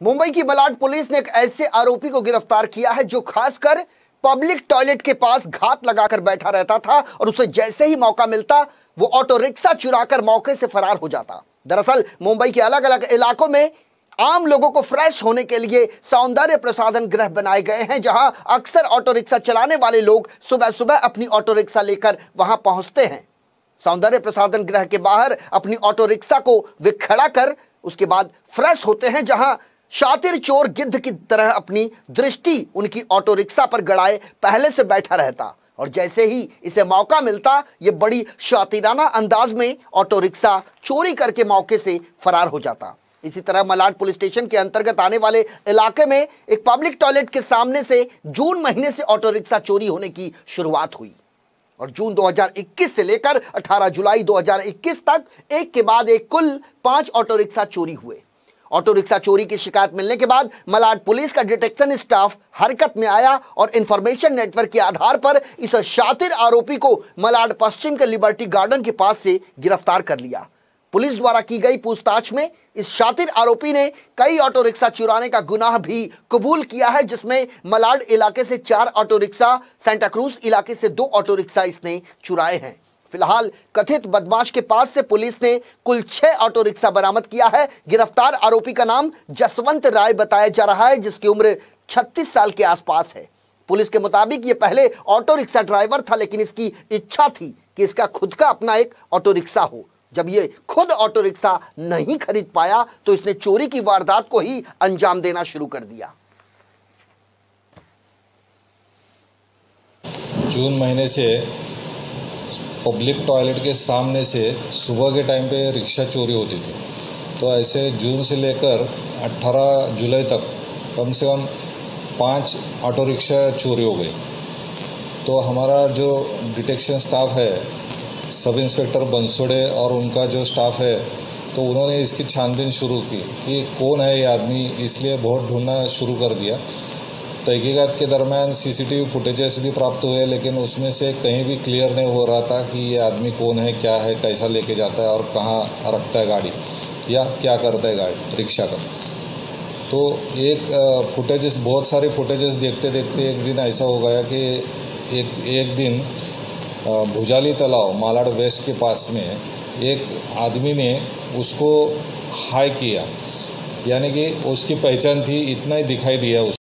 मुंबई की मलाड पुलिस ने एक ऐसे आरोपी को गिरफ्तार किया है जो खासकर पब्लिक टॉयलेट के पास घात लगाकर बैठा रहता था और उसे जैसे ही मौका मिलता वो ऑटो रिक्शा चुराकर मौके से फरार हो जाता। दरअसल मुंबई के अलग अलग इलाकों में आम लोगों को फ्रेश होने के लिए सौंदर्य प्रसाधन गृह बनाए गए हैं, जहां अक्सर ऑटो रिक्शा चलाने वाले लोग सुबह सुबह अपनी ऑटो रिक्शा लेकर वहां पहुंचते हैं। सौंदर्य प्रसाधन गृह के बाहर अपनी ऑटो रिक्शा को वे खड़ा कर उसके बाद फ्रेश होते हैं, जहां शातिर चोर गिद्ध की तरह अपनी दृष्टि उनकी ऑटो रिक्शा पर गड़ाए पहले से बैठा रहता और जैसे ही इसे मौका मिलता ये बड़ी शातिराना अंदाज में ऑटो रिक्शा चोरी करके मौके से फरार हो जाता। इसी तरह मलाड पुलिस स्टेशन के अंतर्गत आने वाले इलाके में एक पब्लिक टॉयलेट के सामने से जून महीने से ऑटो रिक्शा चोरी होने की शुरुआत हुई और जून 2021 से लेकर 18 जुलाई 2021 तक एक के बाद एक कुल 5 ऑटो रिक्शा चोरी हुए। ऑटो रिक्शा चोरी की शिकायत मिलने के बाद मलाड पुलिस का डिटेक्शन स्टाफ हरकत में आया और इंफॉर्मेशन नेटवर्क के आधार पर इस शातिर आरोपी को मलाड पश्चिम के लिबर्टी गार्डन के पास से गिरफ्तार कर लिया। पुलिस द्वारा की गई पूछताछ में इस शातिर आरोपी ने कई ऑटो रिक्शा चुराने का गुनाह भी कबूल किया है, जिसमें मलाड इलाके से 4 ऑटो रिक्शा, सेंटा क्रूज इलाके से 2 ऑटो रिक्शा इसने चुराए हैं। फिलहाल कथित बदमाश के पास से पुलिस ने कुल 6 ऑटो रिक्शा बरामद किया है। गिरफ्तार आरोपी का नाम जसवंत राय बताया जा रहा है, जिसकी उम्र 36 साल के आसपास है। पुलिस के मुताबिक ये पहले ऑटो रिक्शा ड्राइवर था, लेकिन इसकी इच्छा थी कि इसका खुद का अपना एक ऑटो रिक्शा हो। जब ये खुद ऑटो रिक्शा नहीं खरीद पाया तो इसने चोरी की वारदात को ही अंजाम देना शुरू कर दिया। जून महीने से पब्लिक टॉयलेट के सामने से सुबह के टाइम पे रिक्शा चोरी होती थी, तो ऐसे जून से लेकर 18 जुलाई तक कम से कम 5 ऑटो रिक्शा चोरी हो गई। तो हमारा जो डिटेक्शन स्टाफ है, सब इंस्पेक्टर बंसोड़े और उनका जो स्टाफ है, तो उन्होंने इसकी छानबीन शुरू की कि कौन है ये आदमी, इसलिए बहुत ढूंढना शुरू कर दिया। तहकीकात के दरमियान सीसीटीवी फुटेजेस भी प्राप्त हुए, लेकिन उसमें से कहीं भी क्लियर नहीं हो रहा था कि ये आदमी कौन है, क्या है, कैसा लेके जाता है और कहाँ रखता है गाड़ी या क्या करता है गाड़ी रिक्शा का। तो एक फुटेजेस, बहुत सारे फुटेजेस देखते देखते एक दिन ऐसा हो गया कि एक दिन भुजाली तालाब मालाड वेस्ट के पास में एक आदमी ने उसको हाई किया, यानी कि उसकी पहचान थी, इतना ही दिखाई दिया।